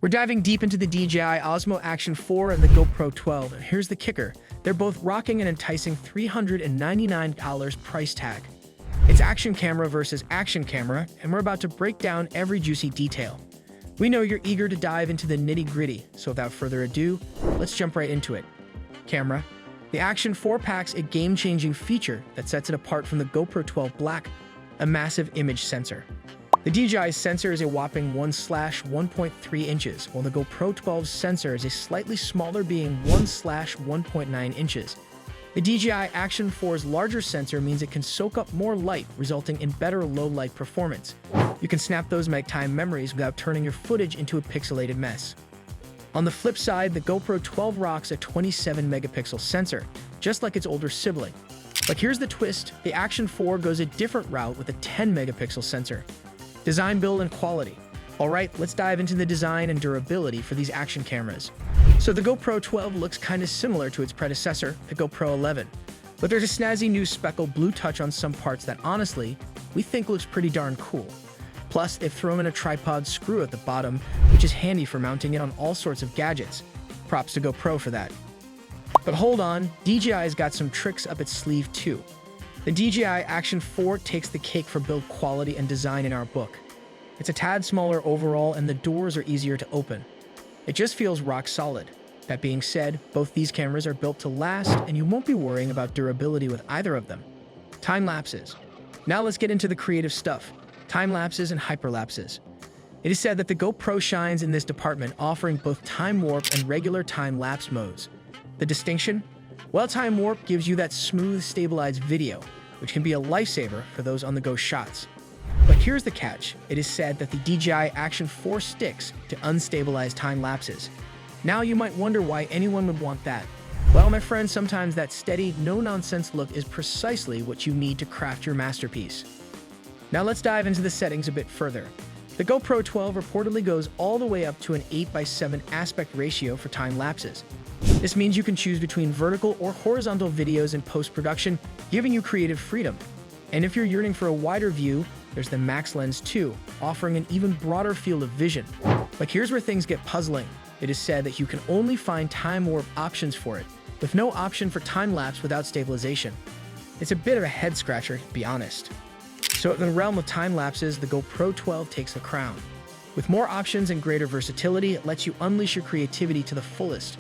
We're diving deep into the DJI Osmo Action 4 and the GoPro 12, and here's the kicker. They're both rocking an enticing $399 price tag. It's action camera versus action camera, and we're about to break down every juicy detail. We know you're eager to dive into the nitty-gritty, so without further ado, let's jump right into it. Camera. The Action 4 packs a game-changing feature that sets it apart from the GoPro 12 Black, a massive image sensor. The DJI sensor is a whopping 1/1.3 inches, while the GoPro 12's sensor is a slightly smaller, being 1/1.9 inches. The DJI Action 4's larger sensor means it can soak up more light, resulting in better low-light performance. You can snap those nighttime memories without turning your footage into a pixelated mess. On the flip side, the GoPro 12 rocks a 27-megapixel sensor, just like its older sibling. But here's the twist: the Action 4 goes a different route with a 10-megapixel sensor. Design, build, and quality. Alright, let's dive into the design and durability for these action cameras. So the GoPro 12 looks kinda similar to its predecessor, the GoPro 11. But there's a snazzy new speckled blue touch on some parts that honestly, we think looks pretty darn cool. Plus, they've thrown in a tripod screw at the bottom, which is handy for mounting it on all sorts of gadgets. Props to GoPro for that. But hold on, DJI's got some tricks up its sleeve too. The DJI Action 4 takes the cake for build quality and design in our book. It's a tad smaller overall, and the doors are easier to open. It just feels rock solid. That being said, both these cameras are built to last, and you won't be worrying about durability with either of them. Time lapses. Now let's get into the creative stuff. Time lapses and hyperlapses. It is said that the GoPro shines in this department, offering both time warp and regular time lapse modes. The distinction? Well, time warp gives you that smooth, stabilized video, which can be a lifesaver for those on-the-go shots. But here's the catch. It is said that the DJI Action 4 sticks to unstabilized time lapses. Now you might wonder why anyone would want that. Well, my friend, sometimes that steady, no-nonsense look is precisely what you need to craft your masterpiece. Now let's dive into the settings a bit further. The GoPro 12 reportedly goes all the way up to an 8:7 aspect ratio for time lapses. This means you can choose between vertical or horizontal videos in post-production, giving you creative freedom. And if you're yearning for a wider view, there's the Max Lens 2, offering an even broader field of vision. But here's where things get puzzling. It is said that you can only find time warp options for it, with no option for time lapse without stabilization. It's a bit of a head-scratcher, to be honest. So in the realm of time lapses, the GoPro 12 takes the crown. With more options and greater versatility, it lets you unleash your creativity to the fullest.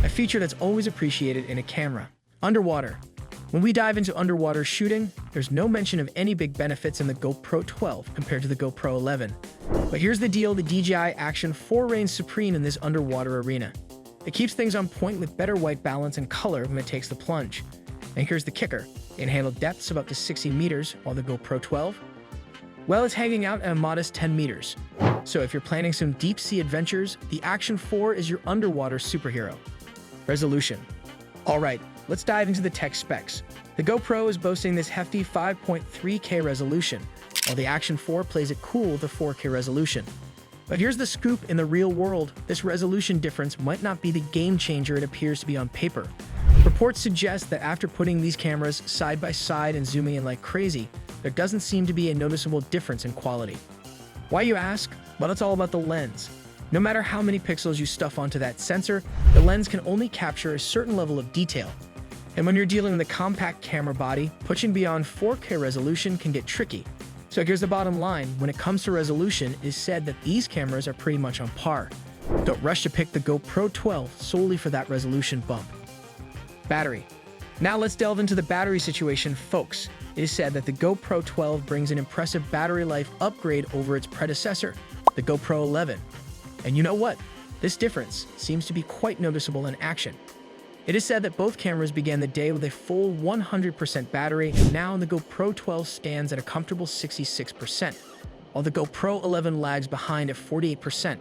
A feature that's always appreciated in a camera. Underwater. When we dive into underwater shooting, there's no mention of any big benefits in the GoPro 12 compared to the GoPro 11. But here's the deal: the DJI Action 4 reigns supreme in this underwater arena. It keeps things on point with better white balance and color when it takes the plunge. And here's the kicker: it can handle depths of up to 60 meters, while the GoPro 12, well, it's hanging out at a modest 10 meters. So if you're planning some deep-sea adventures, the Action 4 is your underwater superhero. Resolution. Alright, let's dive into the tech specs. The GoPro is boasting this hefty 5.3K resolution, while the Action 4 plays it cool with a 4K resolution. But here's the scoop: in the real world, this resolution difference might not be the game changer it appears to be on paper. Reports suggest that after putting these cameras side by side and zooming in like crazy, there doesn't seem to be a noticeable difference in quality. Why, you ask? Well, it's all about the lens. No matter how many pixels you stuff onto that sensor, the lens can only capture a certain level of detail. And when you're dealing with a compact camera body, pushing beyond 4K resolution can get tricky. So here's the bottom line: when it comes to resolution, it is said that these cameras are pretty much on par. Don't rush to pick the GoPro 12 solely for that resolution bump. Battery. Now let's delve into the battery situation, folks. It is said that the GoPro 12 brings an impressive battery life upgrade over its predecessor, the GoPro 11. And you know what? This difference seems to be quite noticeable in action. It is said that both cameras began the day with a full 100% battery, and now the GoPro 12 stands at a comfortable 66%, while the GoPro 11 lags behind at 48%.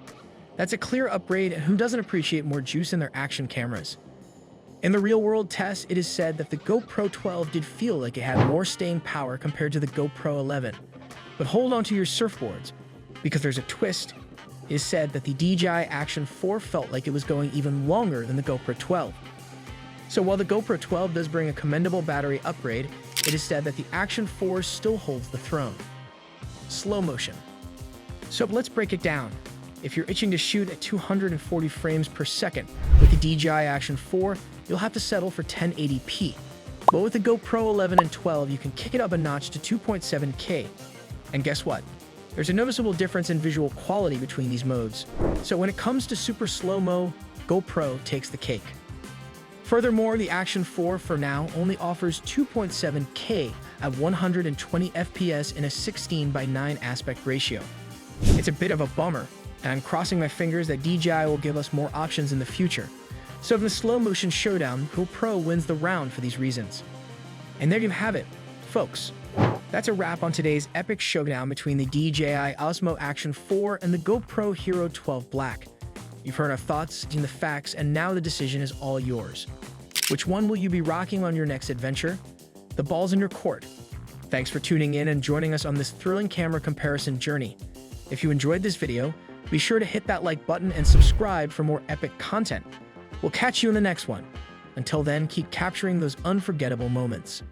That's a clear upgrade, and who doesn't appreciate more juice in their action cameras? In the real-world tests, it is said that the GoPro 12 did feel like it had more staying power compared to the GoPro 11. But hold on to your surfboards, because there's a twist. It is said that the DJI Action 4 felt like it was going even longer than the GoPro 12. So while the GoPro 12 does bring a commendable battery upgrade, it is said that the Action 4 still holds the throne. Slow motion. So let's break it down. If you're itching to shoot at 240 frames per second with the DJI Action 4, you'll have to settle for 1080p. But with the GoPro 11 and 12, you can kick it up a notch to 2.7K. And guess what? There's a noticeable difference in visual quality between these modes. So when it comes to super slow-mo, GoPro takes the cake. Furthermore, the Action 4 for now only offers 2.7K at 120 FPS in a 16:9 aspect ratio. It's a bit of a bummer, and I'm crossing my fingers that DJI will give us more options in the future. So in the slow motion showdown, GoPro wins the round for these reasons. And there you have it, folks. That's a wrap on today's epic showdown between the DJI Osmo Action 4 and the GoPro Hero 12 Black. You've heard our thoughts, seen the facts, and now the decision is all yours. Which one will you be rocking on your next adventure? The ball's in your court. Thanks for tuning in and joining us on this thrilling camera comparison journey. If you enjoyed this video, be sure to hit that like button and subscribe for more epic content. We'll catch you in the next one. Until then, keep capturing those unforgettable moments.